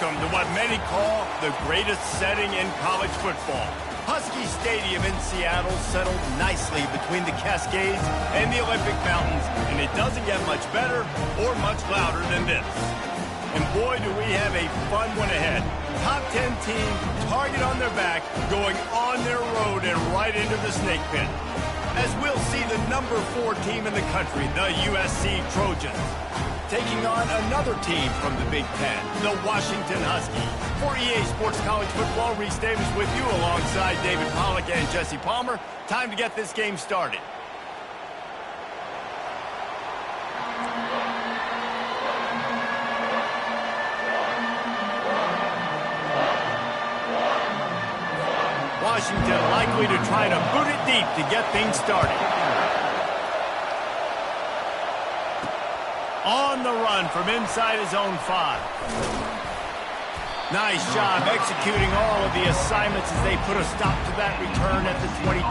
welcome to what many call the greatest setting in college football. Husky Stadium in Seattle settled nicely between the Cascades and the Olympic Mountains, and it doesn't get much better or much louder than this. And boy, do we have a fun one ahead. Top 10 team, target on their back, going on their road and right into the snake pit. As we'll see the number 4 team in the country, the USC Trojans, taking on another team from the Big Ten, the Washington Huskies. For EA Sports College Football, Reese Davis with you alongside David Pollack and Jesse Palmer. Time to get this game started. Washington likely to try to boot it deep to get things started. On the run from inside his own 5. Nice job executing all of the assignments as they put a stop to that return at the 22.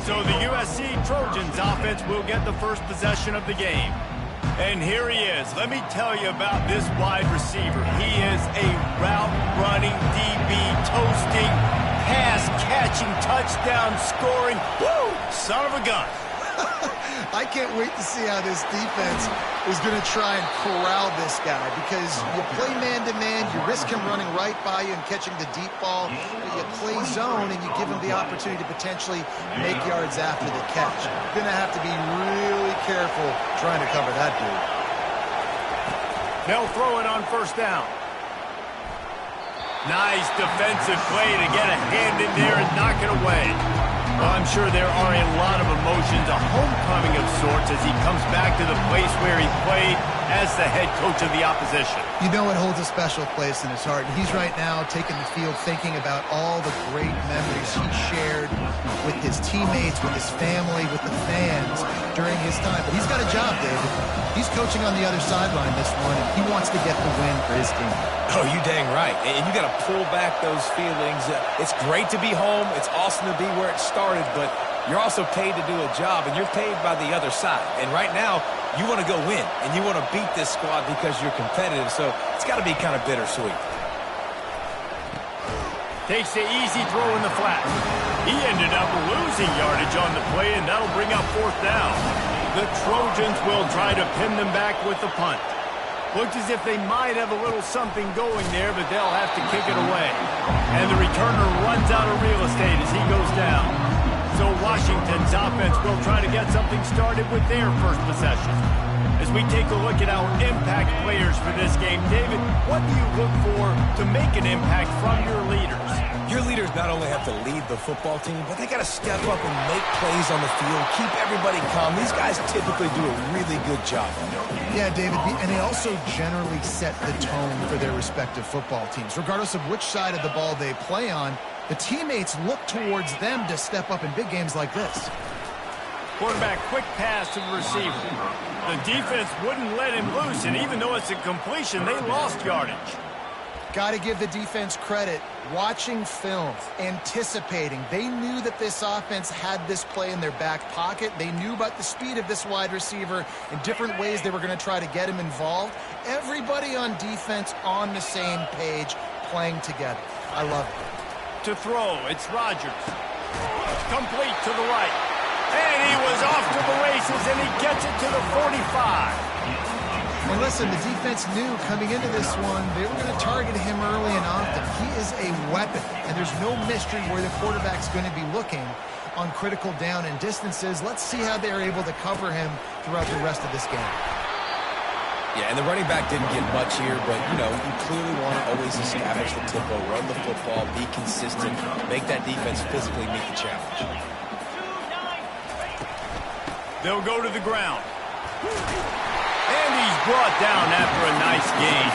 So the USC Trojans offense will get the first possession of the game. And here he is. Let me tell you about this wide receiver. He is a route-running, DB, toasting, pass-catching, touchdown-scoring, woo, son of a gun. I can't wait to see how this defense is going to try and corral this guy, because you play man-to-man, you risk him running right by you and catching the deep ball. You play zone, and you give him the opportunity to potentially make yards after the catch. You're going to have to be really careful trying to cover that dude. They'll throw it on first down. Nice defensive play to get a hand in there and knock it away. Well, I'm sure there are a lot of emotions, a homecoming of sorts as he comes back to the place where he played as the head coach of the opposition. You know it holds a special place in his heart. And he's right now taking the field thinking about all the great memories he shared with his teammates, with his family, with the fans during his time. But he's got a job, David. He's coaching on the other sideline this one, and he wants to get the win for his team. Oh, you dang right. And you got to pull back those feelings. It's great to be home. It's awesome to be where it started, but you're also paid to do a job, and you're paid by the other side. And right now, you want to go win, and you want to beat this squad because you're competitive, so it's got to be kind of bittersweet. Takes the easy throw in the flat. He ended up losing yardage on the play, and that'll bring up fourth down. The Trojans will try to pin them back with the punt. Looks as if they might have a little something going there, but they'll have to kick it away. And the returner runs out of real estate as he goes down. So Washington's offense will try to get something started with their first possession. As we take a look at our impact players for this game, David, what do you look for to make an impact from your leaders? Your leaders not only have to lead the football team, but they got to step up and make plays on the field, keep everybody calm. These guys typically do a really good job. Yeah, David, and they also generally set the tone for their respective football teams. Regardless of which side of the ball they play on, the teammates look towards them to step up in big games like this. Quarterback, quick pass to the receiver. The defense wouldn't let him loose, and even though it's a completion, they lost yardage. Got to give the defense credit. Watching film, anticipating. They knew that this offense had this play in their back pocket. They knew about the speed of this wide receiver and different ways they were going to try to get him involved. Everybody on defense on the same page, playing together. I love it. To throw, it's Rodgers. Complete to the right. And he was off to the races, and he gets it to the 45. And listen, the defense knew coming into this one, they were going to target him early and often. He is a weapon, and there's no mystery where the quarterback's going to be looking on critical down and distances. Let's see how they're able to cover him throughout the rest of this game. Yeah, and the running back didn't get much here, but, you know, you clearly want to always establish the tempo, run the football, be consistent, make that defense physically meet the challenge. They'll go to the ground. And he's brought down after a nice gain.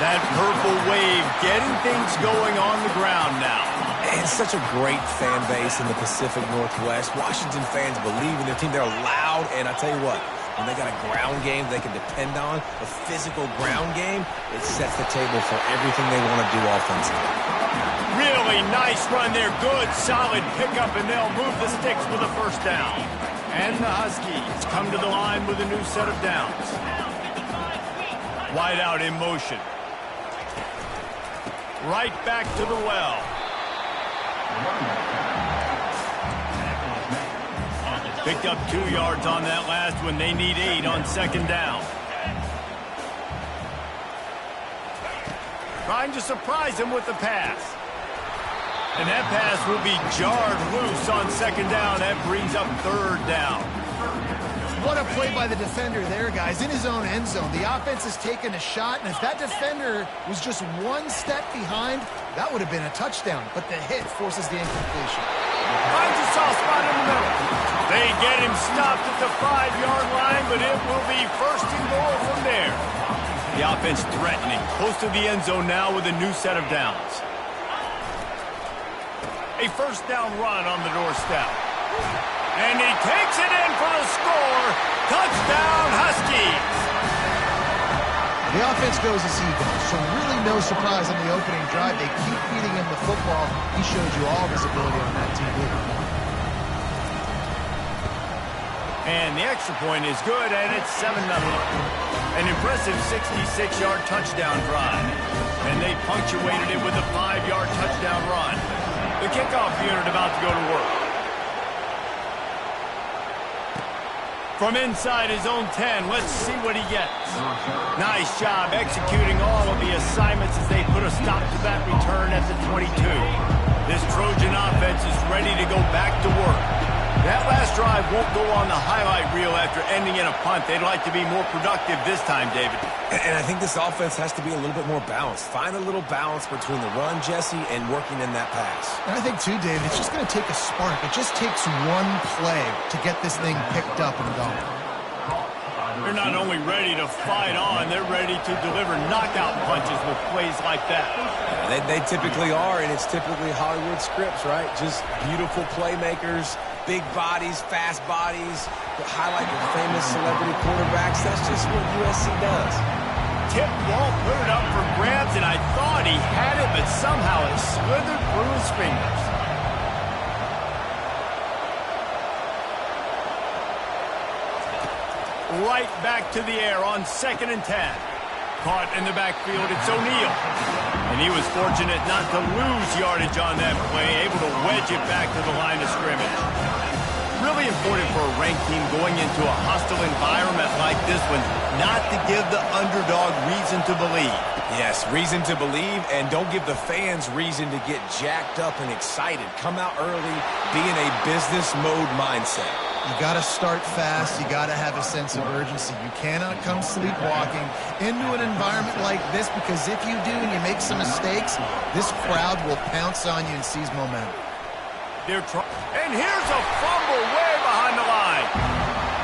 That purple wave getting things going on the ground now. It's such a great fan base in the Pacific Northwest. Washington fans believe in their team. They're loud, and I tell you what, when they got a ground game they can depend on, a physical ground game, it sets the table for everything they want to do offensively. Really nice run there. Good, solid pickup, and they'll move the sticks for the first down. And the Huskies come to the line with a new set of downs. Wide out in motion. Right back to the well. Picked up 2 yards on that last one. They need 8 on second down. Trying to surprise him with the pass. And that pass will be jarred loose on second down. That brings up third down. What a play by the defender there, guys. In his own end zone, the offense has taken a shot, and if that defender was just 1 step behind, that would have been a touchdown. But the hit forces the incompletion. Finds a soft spot in the middle. They get him stopped at the 5-yard line, but it will be first and goal from there. The offense threatening, close to the end zone now with a new set of downs. A first down run on the doorstep. And he takes it in for the score. Touchdown, Huskies. The offense goes as he goes, so really no surprise on the opening drive. They keep feeding him the football. He showed you all of his ability on that TV. And the extra point is good, and it's 7-0. An impressive 66-yard touchdown drive. And they punctuated it with a 5-yard touchdown run. The kickoff unit about to go to work. From inside his own 10, let's see what he gets. Nice job executing all of the assignments as they put a stop to that return at the 22. This Trojan offense is ready to go back to work. That last drive won't go on the highlight reel after ending in a punt. They'd like to be more productive this time, David. And I think this offense has to be a little bit more balanced. Find a little balance between the run, Jesse, and working in that pass. And I think, too, David, it's just going to take a spark. It just takes one play to get this thing picked up and going. They're not only ready to fight on, they're ready to deliver knockout punches with plays like that. They typically are, and it's typically Hollywood scripts, right? Just beautiful playmakers, big bodies, fast bodies, highlight the famous celebrity quarterbacks. That's just what USC does. Tip ball, put it up for grabs, and I thought he had it, but somehow it slithered through his fingers. Right back to the air on 2nd and 10. Caught in the backfield, it's O'Neal. And he was fortunate not to lose yardage on that play, able to wedge it back to the line of scrimmage. Really important for a ranked team going into a hostile environment like this one, not to give the underdog reason to believe. Yes, reason to believe, and don't give the fans reason to get jacked up and excited. Come out early, be in a business mode mindset. You got to start fast. You got to have a sense of urgency. You cannot come sleepwalking into an environment like this, because if you do and you make some mistakes, this crowd will pounce on you and seize momentum. And here's a fumble way behind the line.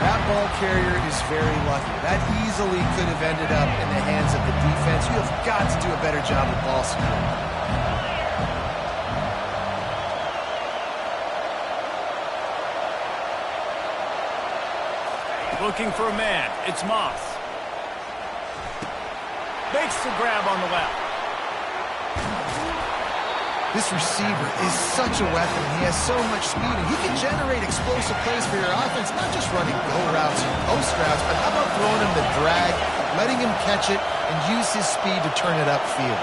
That ball carrier is very lucky. That easily could have ended up in the hands of the defense. You have got to do a better job of ball security. Looking for a man. It's Moss. Makes the grab on the left. This receiver is such a weapon. He has so much speed, and he can generate explosive plays for your offense, not just running go routes and post routes, but how about throwing him the drag, letting him catch it, and use his speed to turn it upfield.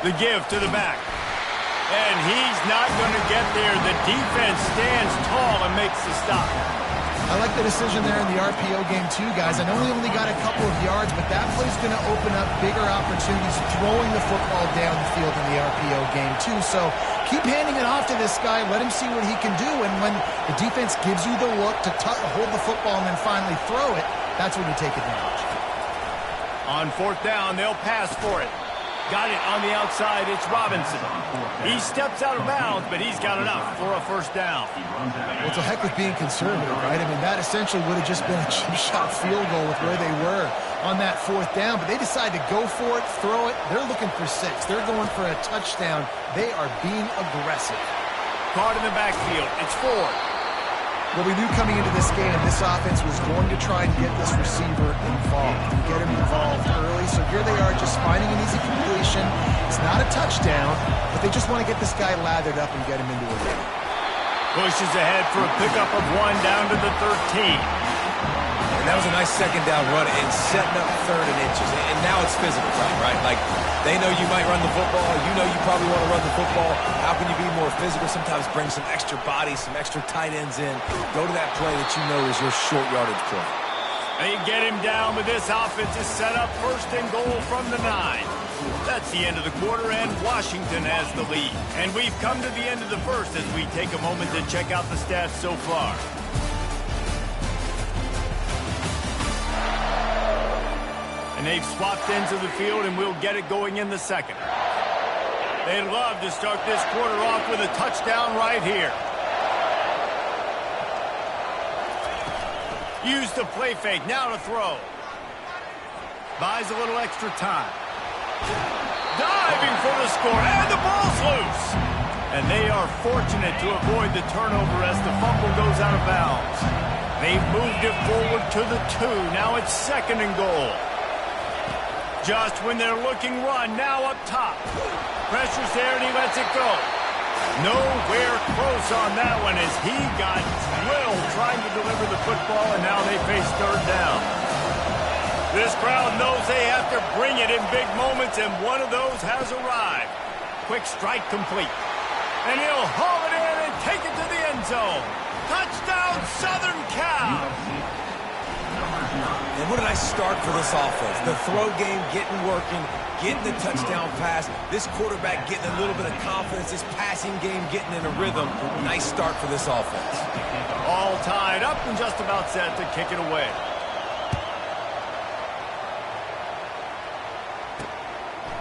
The give to the back. And he's not going to get there. The defense stands tall and makes the stop. I like the decision there in the RPO game too, guys. I know he only got a couple of yards, but that play's going to open up bigger opportunities throwing the football down the field in the RPO game too. So keep handing it off to this guy. Let him see what he can do. And when the defense gives you the look to hold the football and then finally throw it, that's when you take advantage. On 4th down, they'll pass for it. Got it on the outside. It's Robinson. He steps out of bounds, but he's got enough for a first down. Well, it's a heck with being conservative, right? I mean, that essentially would have just been a chip shot field goal with where they were on that 4th down, but they decide to go for it, throw it. They're looking for 6. They're going for a touchdown. They are being aggressive. Caught in the backfield. It's Ford. Well, we knew coming into this game this offense was going to try and get this receiver involved and get him involved early. So here they are just finding an easy completion. It's not a touchdown, but they just want to get this guy lathered up and get him into a game. Pushes ahead for a pickup of 1 down to the 13. And that was a nice second down run and setting up 3rd and inches. And now it's physical time, right? Like, they know you might run the football. You know you probably want to run the football. How can you be more physical? Sometimes bring some extra bodies, some extra tight ends in. Go to that play that you know is your short yardage play. They get him down, but this offense is set up 1st and goal from the 9. That's the end of the quarter, and Washington has the lead. And we've come to the end of the 1st as we take a moment to check out the stats so far. And they've swapped ends of the field, and we'll get it going in the 2nd. They'd love to start this quarter off with a touchdown right here. Use the play fake, now to throw. Buys a little extra time. Diving for the score, and the ball's loose. And they are fortunate to avoid the turnover as the fumble goes out of bounds. They've moved it forward to the 2. Now it's 2nd and goal. Just when they're looking run, now up top. Pressure's there and he lets it go. Nowhere close on that one as he got drilled trying to deliver the football, and now they face 3rd down. This crowd knows they have to bring it in big moments, and one of those has arrived. Quick strike complete. And he'll haul it in and take it to the end zone. Touchdown, Southern Cal! And what a nice start for this offense. The throw game getting working, getting the touchdown pass. This quarterback getting a little bit of confidence. This passing game getting in a rhythm. Nice start for this offense. All tied up and just about set to kick it away.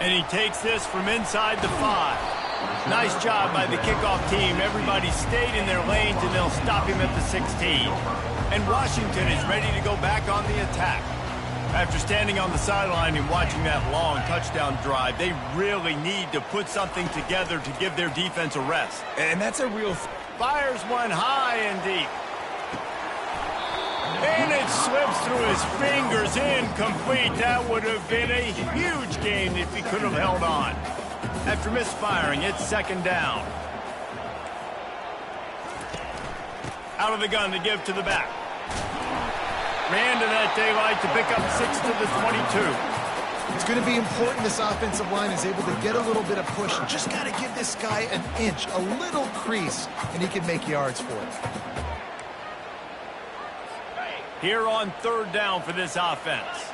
And he takes this from inside the 5. Nice job by the kickoff team. Everybody stayed in their lanes, and they'll stop him at the 16. And Washington is ready to go back on the attack. After standing on the sideline and watching that long touchdown drive, they really need to put something together to give their defense a rest. And that's a real... Fires one high and deep. And it slips through his fingers, incomplete. That would have been a huge gain if he could have held on. After misfiring, it's 2nd down. Out of the gun to give to the back. Ran to that daylight to pick up 6 to the 22. It's going to be important this offensive line is able to get a little bit of push. Just got to give this guy an inch, a little crease, and he can make yards for it. Here on 3rd down for this offense.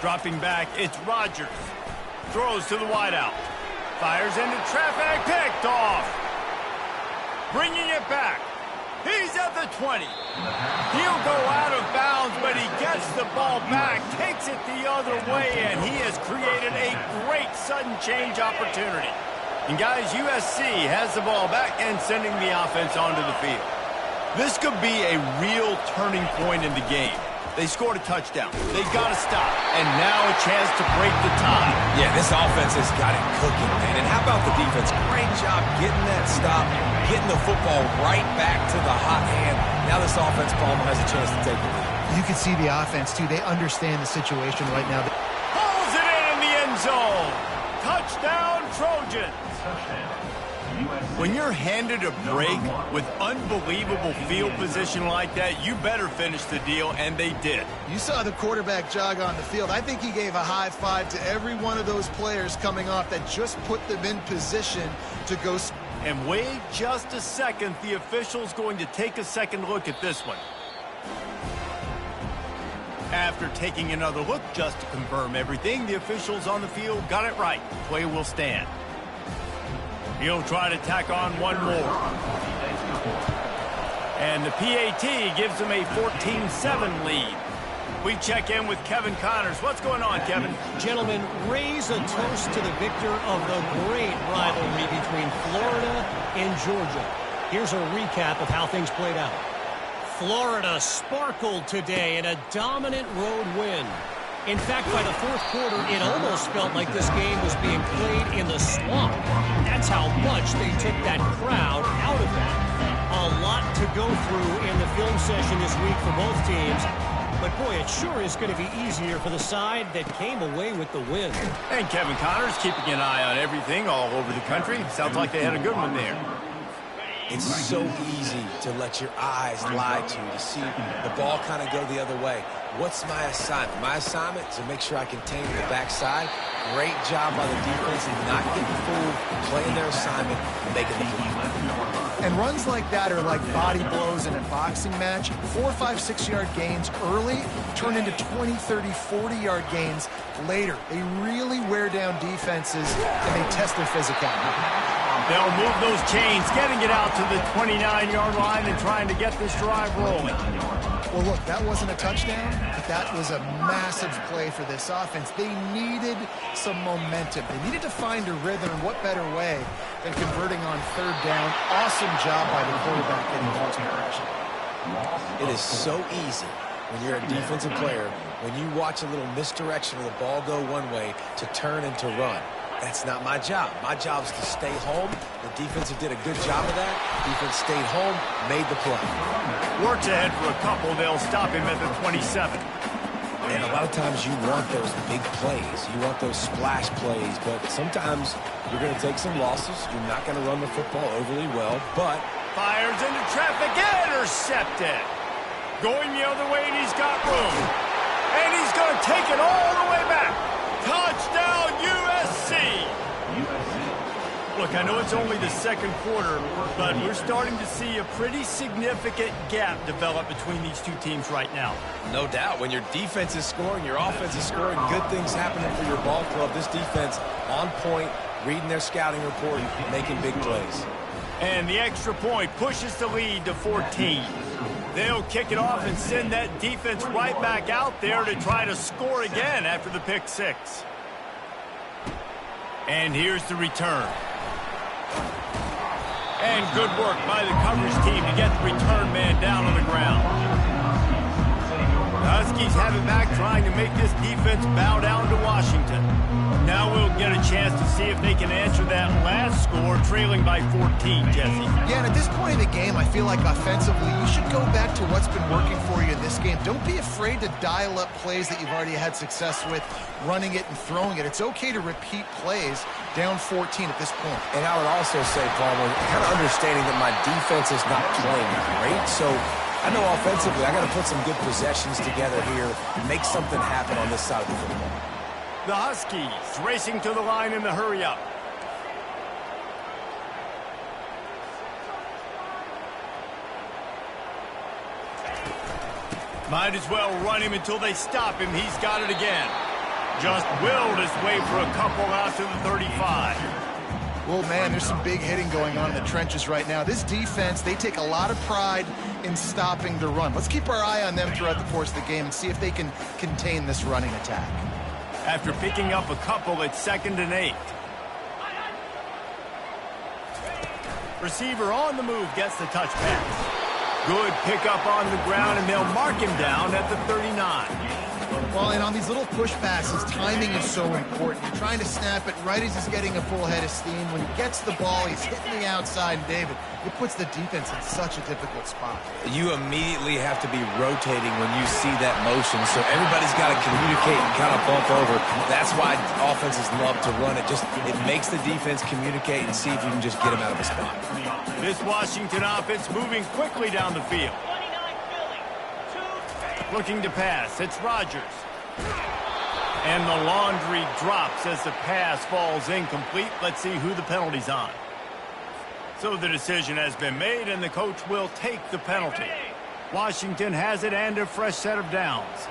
Dropping back, it's Rodgers. Throws to the wideout. Fires into traffic, picked off. Bringing it back. He's at the 20. He'll go out of bounds, but he gets the ball back, takes it the other way, and he has created a great sudden change opportunity. And guys, USC has the ball back and sending the offense onto the field. This could be a real turning point in the game. They scored a touchdown. They got to stop. And now a chance to break the tie. Yeah, this offense has got it cooking, man. And how about the defense? Great job getting that stop, getting the football right back to the hot hand. Now this offense, Palmer, has a chance to take the lead. You can see the offense, too. They understand the situation right now. Pulls it in the end zone. Touchdown, Trojans. When you're handed a break with unbelievable field position like that, you better finish the deal, and they did. You saw the quarterback jog on the field. I think he gave a high five to every one of those players coming off that just put them in position to go. And wait just a second. The official's going to take a second look at this one. After taking another look just to confirm everything, the officials on the field got it right. Play will stand. He'll try to tack on one more. And the PAT gives him a 14-7 lead. We check in with Kevin Connors. What's going on, Kevin? Gentlemen, raise a toast to the victor of the great rivalry between Florida and Georgia. Here's a recap of how things played out. Florida sparkled today in a dominant road win. In fact, by the 4th quarter, it almost felt like this game was being played in the swamp. That's how much they took that crowd out of that. A lot to go through in the film session this week for both teams. But, boy, it sure is going to be easier for the side that came away with the win. And Kevin Connors keeping an eye on everything all over the country. Sounds like they had a good one there. It's so easy to let your eyes lie to you, to see the ball kind of go the other way. What's my assignment? My assignment is to make sure I contain the backside. Great job by the defense and not getting fooled, playing their assignment, and making the play. And runs like that are like body blows in a boxing match. 4, 5, 6-yard gains early turn into 20, 30, 40-yard gains later. They really wear down defenses and they test their physicality. They'll move those chains, getting it out to the 29-yard line and trying to get this drive rolling. Well, look, that wasn't a touchdown, but that was a massive play for this offense. They needed some momentum. They needed to find a rhythm, and what better way than converting on third down. Awesome job by the quarterback getting ball to pressure. It is so easy when you're a defensive player, when you watch a little misdirection of the ball go one way, to turn and to run. That's not my job. My job is to stay home. The defense did a good job of that. Defense stayed home, made the play. Works ahead for a couple. They'll stop him at the 27. And a lot of times you want those big plays. You want those splash plays. But sometimes you're going to take some losses. You're not going to run the football overly well. But fires into traffic. Intercepted. Going the other way, and he's got room. And he's going to take it all the way back. Touchdown, USC! Look, I know it's only the second quarter, but we're starting to see a pretty significant gap develop between these two teams right now. no doubt, when your defense is scoring, your offense is scoring, good things happening for your ball club. This defense on point, reading their scouting report, making big plays. And the extra point pushes the lead to 14. They'll kick it off and send that defense right back out there to try to score again after the pick six. And here's the return. And good work by the coverage team to get the return man down on the ground. The Huskies have it back, trying to make this defense bow down to Washington. Now we'll get a chance to see if they can answer that last score, trailing by 14, Jesse. Yeah, and at this point in the game, I feel like offensively, you should go back to what's been working for you in this game. Don't be afraid to dial up plays that you've already had success with, running it and throwing it. It's okay to repeat plays down 14 at this point. And I would also say, Palmer, kind of understanding that my defense is not playing great, so I know offensively I got to put some good possessions together here, make something happen on this side of the football. The Huskies racing to the line in the hurry-up. Might as well run him until they stop him. He's got it again. Just willed his way for a couple out to the 35. Well, man, there's some big hitting going on in the trenches right now. This defense, they take a lot of pride in stopping the run. Let's keep our eye on them throughout the course of the game and see if they can contain this running attack. After picking up a couple, it's 2nd and 8. Receiver on the move gets the touch pass. Good pickup on the ground, and they'll mark him down at the 39. Well, and on these little push passes, timing is so important. You're trying to snap it right as he's getting a full head of steam. When he gets the ball, he's hitting the outside, and David, it puts the defense in such a difficult spot. You immediately have to be rotating when you see that motion, so everybody's got to communicate and kind of bump over. That's why offenses love to run it. It makes the defense communicate and see if you can just get him out of a spot. This Washington offense moving quickly down the field. Looking to pass, it's Rodgers. And the laundry drops as the pass falls incomplete. Let's see who the penalty's on. So the decision has been made, and the coach will take the penalty. Washington has it, and a fresh set of downs.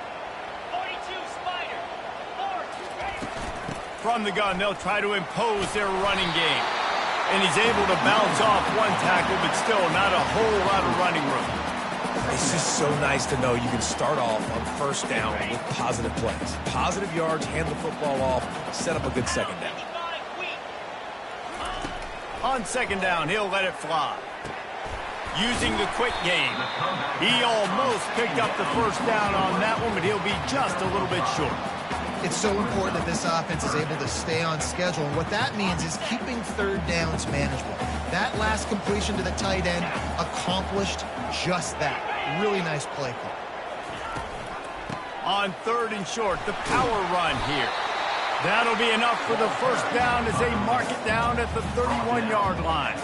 42 Spider. From the gun, they'll try to impose their running game. And he's able to bounce off one tackle, but still not a whole lot of running room. It's just so nice to know you can start off on first down with positive plays. Positive yards, hand the football off, set up a good second down. On 2nd down, he'll let it fly. Using the quick game. He almost picked up the first down on that one, but he'll be just a little bit short. It's so important that this offense is able to stay on schedule. And what that means is keeping third downs manageable. That last completion to the tight end accomplished just that. Really nice play call. On 3rd and short, the power run here. That'll be enough for the first down as they mark it down at the 31-yard line.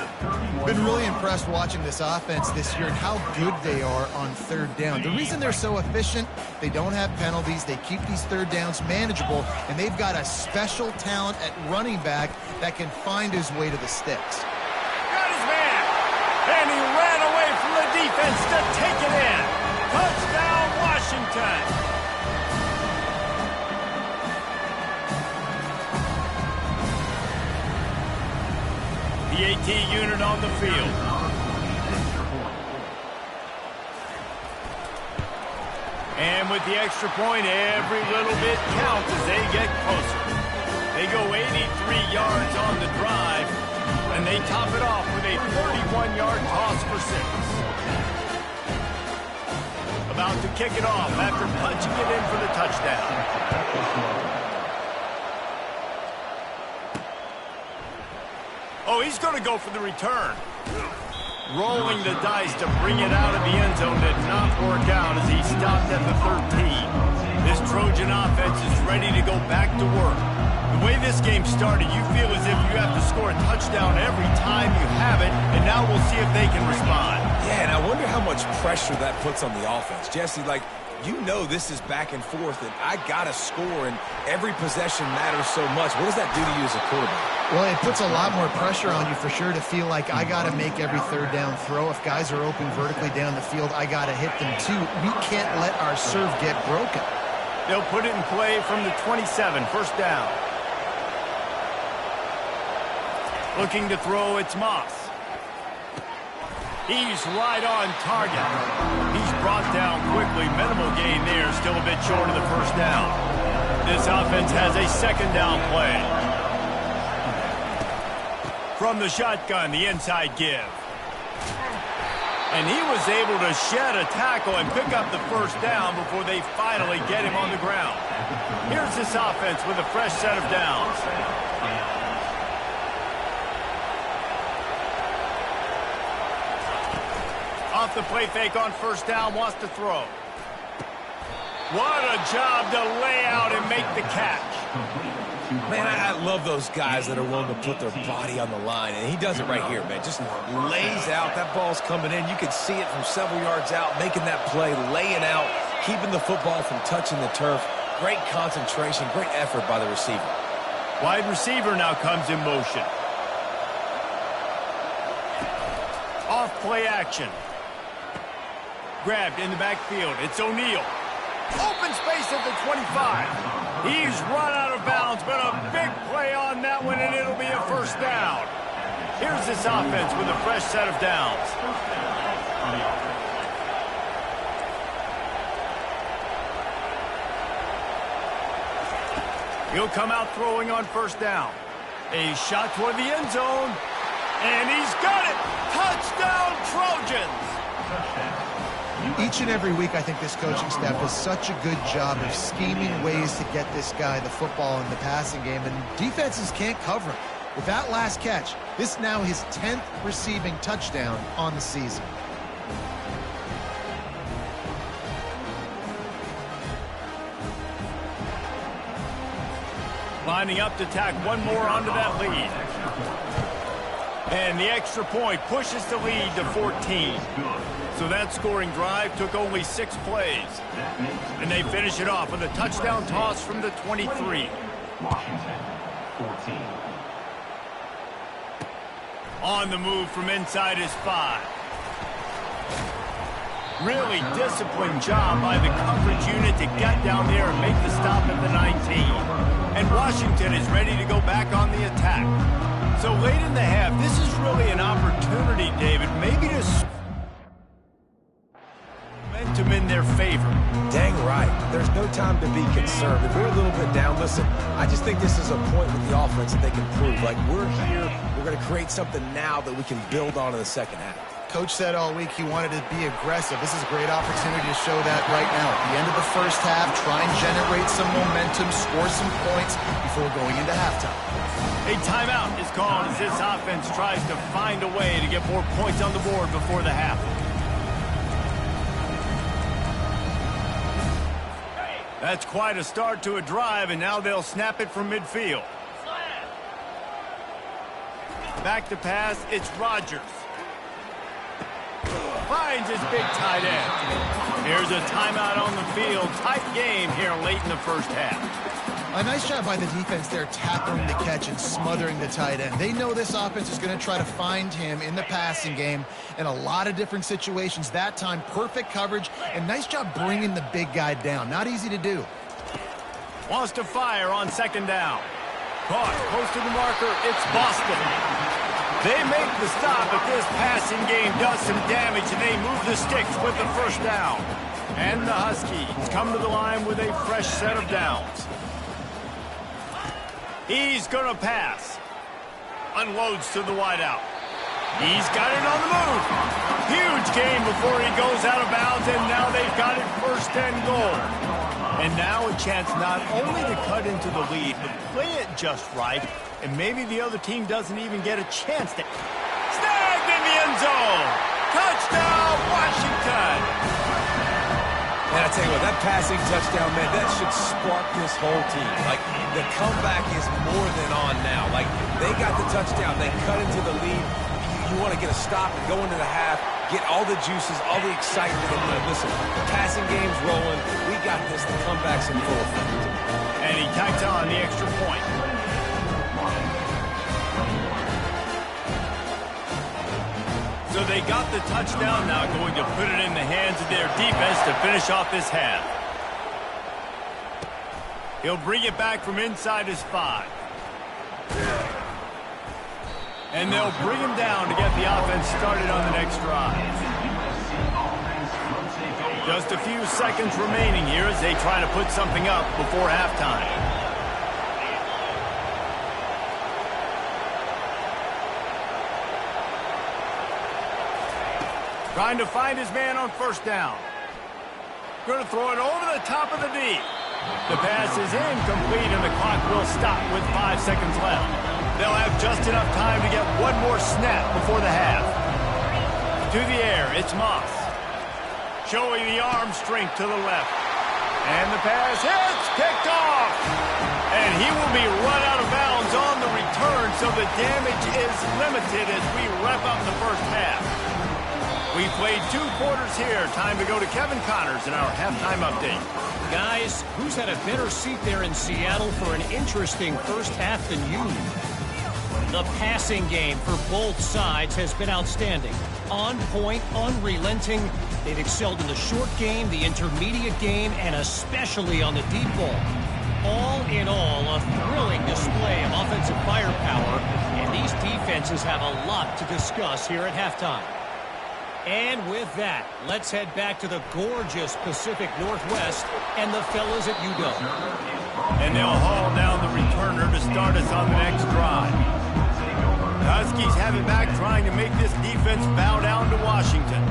Been really impressed watching this offense this year and how good they are on third down. The reason they're so efficient, they don't have penalties, they keep these third downs manageable, and they've got a special talent at running back that can find his way to the sticks. Got his man, and he ran away from the defense to take it in. Touchdown, Washington. The AT unit on the field. And with the extra point, every little bit counts as they get closer. They go 83 yards on the drive, and they top it off with a 31-yard toss for 6. About to kick it off after punching it in for the touchdown. Oh, he's going to go for the return. Rolling the dice to bring it out of the end zone did not work out as he stopped at the 13. This Trojan offense is ready to go back to work. The way this game started, you feel as if you have to score a touchdown every time you have it, and now we'll see if they can respond. Yeah, and I wonder how much pressure that puts on the offense. Jesse, like, you know this is back and forth, and I got to score, and every possession matters so much. What does that do to you as a quarterback? Well, it puts a lot more pressure on you for sure to feel like I got to make every third down throw. If guys are open vertically down the field, I got to hit them too. We can't let our serve get broken. They'll put it in play from the 27, first down. Looking to throw, it's Moss. He's right on target. He's brought down quickly. Minimal gain there, still a bit short of the first down. This offense has a second down play. From the shotgun, the inside give. And he was able to shed a tackle and pick up the first down before they finally get him on the ground. Here's this offense with a fresh set of downs. Off the play fake on first down, wants to throw. What a job to lay out and make the catch. Man, I love those guys that are willing to put their body on the line, and he does it right here, man. Just lays out. That ball's coming in. You can see it from several yards out, making that play, laying out, keeping the football from touching the turf. Great concentration, great effort by the receiver. Wide receiver now comes in motion. Off play action. Grabbed in the backfield. It's O'Neal. Open space at the 25. He's run out of bounds, but a big play on that one, and it'll be a first down. Here's this offense with a fresh set of downs. He'll come out throwing on first down. A shot toward the end zone, and he's got it. Touchdown, Trojans. Each and every week, I think this coaching staff does such a good job of scheming ways to get this guy the football in the passing game, and defenses can't cover him. With that last catch, this is now his 10th receiving touchdown on the season. Lining up to tack one more onto that lead. And the extra point pushes the lead to 14. So that scoring drive took only 6 plays. And they finish it off with a touchdown toss from the 23. Washington, 14. On the move from inside his 5. Really disciplined job by the coverage unit to get down there and make the stop at the 19. And Washington is ready to go back on the attack. So late in the half, this is really an opportunity, David, maybe to momentum in their favor. Dang right. There's no time to be concerned. If we're a little bit down, listen, I just think this is a point with the offense that they can prove. Like, we're here, we're going to create something now that we can build on in the second half. Coach said all week he wanted to be aggressive. This is a great opportunity to show that right now. At the end of the first half, try and generate some momentum, score some points before going into halftime. A timeout is called as this offense tries to find a way to get more points on the board before the half. That's quite a start to a drive, and now they'll snap it from midfield. Back to pass, it's Rodgers. Finds his big tight end. Here's a timeout on the field. Tight game here late in the first half. A nice job by the defense there, tackling the catch and smothering the tight end. They know this offense is going to try to find him in the passing game in a lot of different situations. That time, perfect coverage, and nice job bringing the big guy down. Not easy to do. Wants to fire on second down. Caught close to the marker. It's Boston. They make the stop, but this passing game does some damage, and they move the sticks with the first down. And the Huskies come to the line with a fresh set of downs. He's going to pass. Unloads to the wideout. He's got it on the move. Huge game before he goes out of bounds, and now they've got it first and goal. And now a chance not only to cut into the lead, but play it just right, and maybe the other team doesn't even get a chance to... Snagged in the end zone! Touchdown, Washington! And I tell you what, that passing touchdown, man, that should spark this whole team. Like, the comeback is more than on now. Like, they got the touchdown. They cut into the lead. You want to get a stop and go into the half, get all the juices, all the excitement. And listen, the passing game's rolling. We got this. The comeback's in full effect. And he tacks on the extra point. So they got the touchdown, now going to put it in the hands of their defense to finish off this half. He'll bring it back from inside his 5. And they'll bring him down to get the offense started on the next drive. Just a few seconds remaining here as they try to put something up before halftime. Trying to find his man on first down. Going to throw it over the top of the D. The pass is incomplete, and the clock will stop with 5 seconds left. They'll have just enough time to get one more snap before the half. To the air, it's Moss. Showing the arm strength to the left. And the pass hits, picked off. And he will be run out of bounds on the return, so the damage is limited as we wrap up the first half. We played 2 quarters here. Time to go to Kevin Connors in our halftime update. Guys, who's had a better seat there in Seattle for an interesting first half than you? The passing game for both sides has been outstanding. On point, unrelenting. They've excelled in the short game, the intermediate game, and especially on the deep ball. All in all, a thrilling display of offensive firepower, and these defenses have a lot to discuss here at halftime. And with that, let's head back to the gorgeous Pacific Northwest and the fellas at UW. And they'll haul down the returner to start us on the next drive. The Huskies have it back, trying to make this defense bow down to Washington.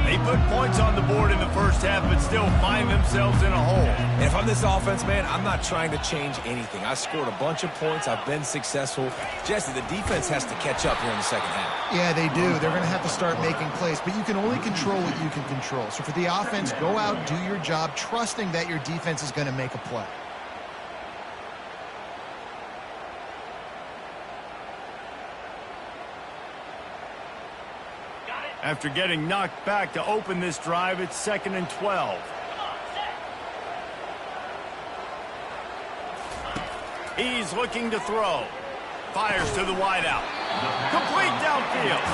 They put points on the board in the first half, but still find themselves in a hole. And if I'm this offense, man, I'm not trying to change anything. I scored a bunch of points. I've been successful. Jesse, the defense has to catch up here in the second half. Yeah, they do. They're going to have to start making plays, but you can only control what you can control. So for the offense, go out, do your job, trusting that your defense is going to make a play. After getting knocked back to open this drive, it's 2nd and 12. He's looking to throw. Fires to the wideout. Complete downfield.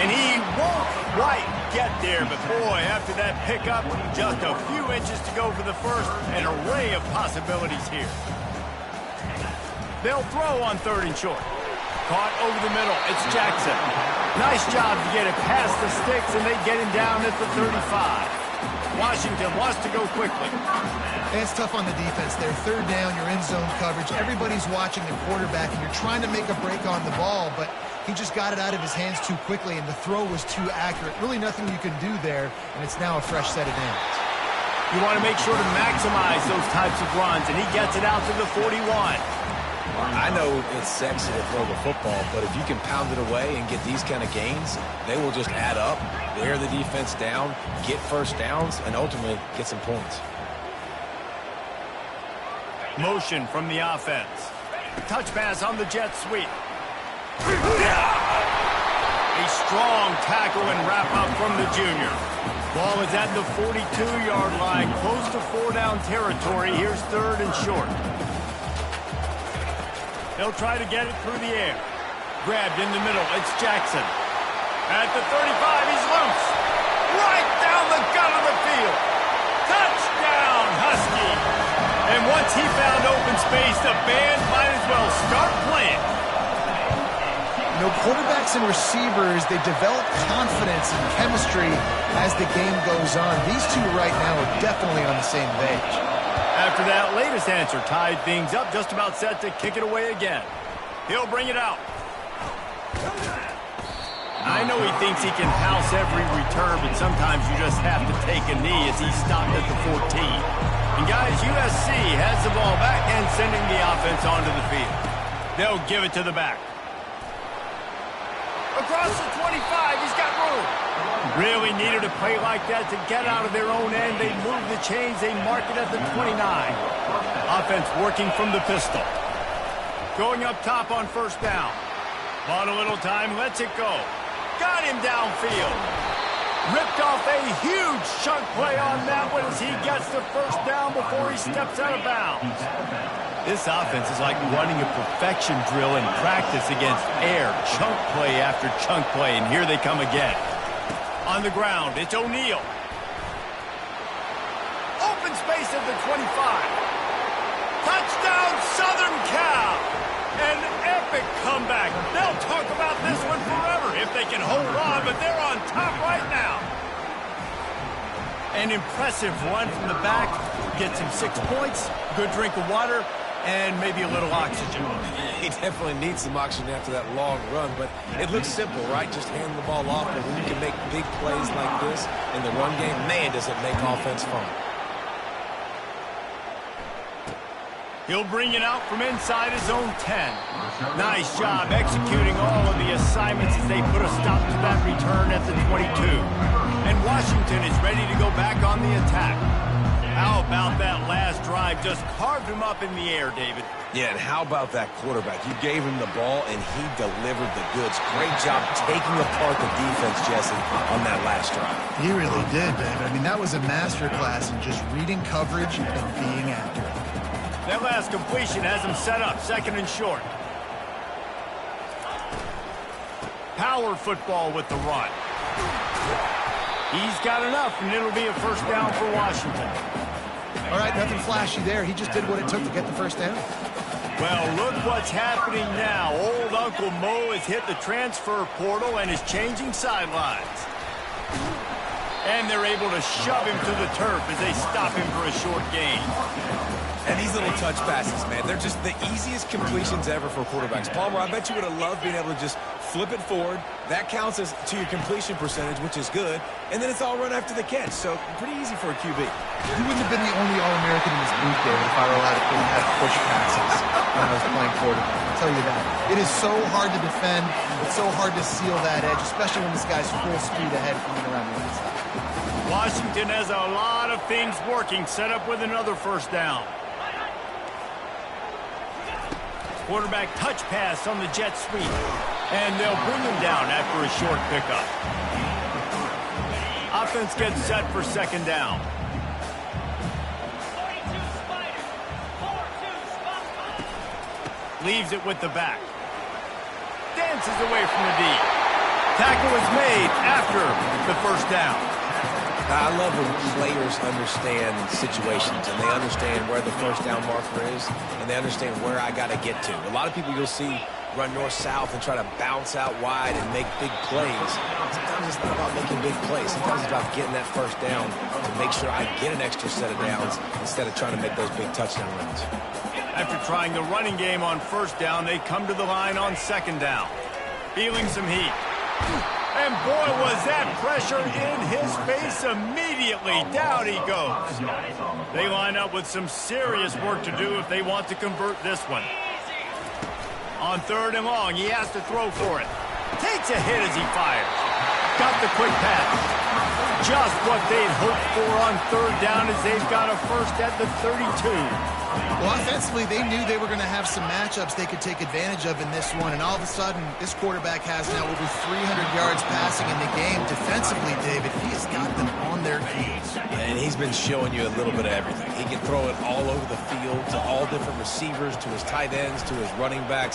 And he won't quite get there, but boy, after that pickup, just a few inches to go for the first. An array of possibilities here. They'll throw on 3rd and short. Caught over the middle. It's Jackson. Nice job to get it past the sticks, and they get him down at the 35. Washington wants to go quickly. And it's tough on the defense there. 3rd down, you're in zone coverage. Everybody's watching the quarterback, and you're trying to make a break on the ball, but he just got it out of his hands too quickly, and the throw was too accurate. Really nothing you can do there, and it's now a fresh set of downs. You want to make sure to maximize those types of runs, and he gets it out to the 41. I know it's sexy to throw the football, but if you can pound it away and get these kind of gains, they will just add up, wear the defense down, get first downs, and ultimately get some points. Motion from the offense. Touch pass on the jet sweep. A strong tackle and wrap-up from the junior. Ball is at the 42-yard line, close to 4-down territory. Here's 3rd and short. He'll try to get it through the air. Grabbed in the middle. It's Jackson. At the 35, he's loose. Right down the gut of the field. Touchdown, Husky. And once he found open space, the band might as well start playing. You know, quarterbacks and receivers, they develop confidence and chemistry as the game goes on. These two right now are definitely on the same page. After that latest answer tied things up, just about set to kick it away again. He'll bring it out. I know he thinks he can house every return, but sometimes you just have to take a knee as he stopped at the 14. And guys, USC has the ball back and sending the offense onto the field. They'll give it to the back. Across the 25, he's got room. Really needed a play like that to get out of their own end. They move the chains. They mark it at the 29. Offense working from the pistol. Going up top on 1st down. Bought a little time, lets it go. Got him downfield. Ripped off a huge chunk play on that one as he gets the 1st down before he steps out of bounds. This offense is like running a perfection drill in practice against air, chunk play after chunk play, and here they come again. On the ground, it's O'Neal. Open space at the 25. Touchdown, Southern Cal. An epic comeback. They'll talk about this one forever if they can hold on, but they're on top right now. An impressive run from the back. Gets him 6 points, good drink of water, and maybe a little oxygen. He definitely needs some oxygen after that long run, but it looks simple, right? Just hand the ball off, but when you can make big plays like this in the run game, man, does it make offense fun. He'll bring it out from inside his own 10. Nice job executing all of the assignments as they put a stop to that return at the 22. And Washington is ready to go back on the attack. How about that last drive? Just carved him up in the air, David. Yeah, and how about that quarterback? You gave him the ball, and he delivered the goods. Great job taking apart the defense, Jesse, on that last drive. He really did, David. I mean, that was a masterclass in just reading coverage and being accurate. That last completion has him set up, 2nd and short. Power football with the run. He's got enough, and it'll be a 1st down for Washington. All right, nothing flashy there. He just did what it took to get the 1st down. Well, look what's happening now. Old Uncle Mo has hit the transfer portal and is changing sidelines. And they're able to shove him to the turf as they stop him for a short gain. And these little touch passes, man, they're just the easiest completions ever for quarterbacks. Palmer, I bet you would have loved being able to just flip it forward. That counts as to your completion percentage, which is good. And then it's all run after the catch, so pretty easy for a QB. He wouldn't have been the only All-American in his booth there if I were allowed to have push passes when I was playing quarterback. I'll tell you that. It is so hard to defend. It's so hard to seal that edge, especially when this guy's full speed ahead coming around the inside. Washington has a lot of things working, set up with another 1st down. Quarterback touch pass on the jet sweep. And they'll bring him down after a short pickup. Offense gets set for 2nd down. 42 Spiders. 4-2 spot. Leaves it with the back. Dances away from the D. Tackle is made after the 1st down. I love when players understand situations and they understand where the 1st down marker is and they understand where I got to get to. A lot of people you'll see run north-south and try to bounce out wide and make big plays. Sometimes it's not about making big plays. Sometimes it's about getting that 1st down to make sure I get an extra set of downs instead of trying to make those big touchdown runs. After trying the running game on 1st down, they come to the line on 2nd down. Feeling some heat. And boy, was that pressure in his face immediately. Down he goes. They line up with some serious work to do if they want to convert this one. On 3rd and long, he has to throw for it. Takes a hit as he fires. Got the quick pass. just what they'd hoped for on third down as they've got a first at the 32. Well, offensively, they knew they were going to have some matchups they could take advantage of in this one, and all of a sudden, this quarterback has now over 300 yards passing in the game. Defensively, David, he has got them on their heels. And he's been showing you a little bit of everything. He can throw it all over the field to all different receivers, to his tight ends, to his running backs.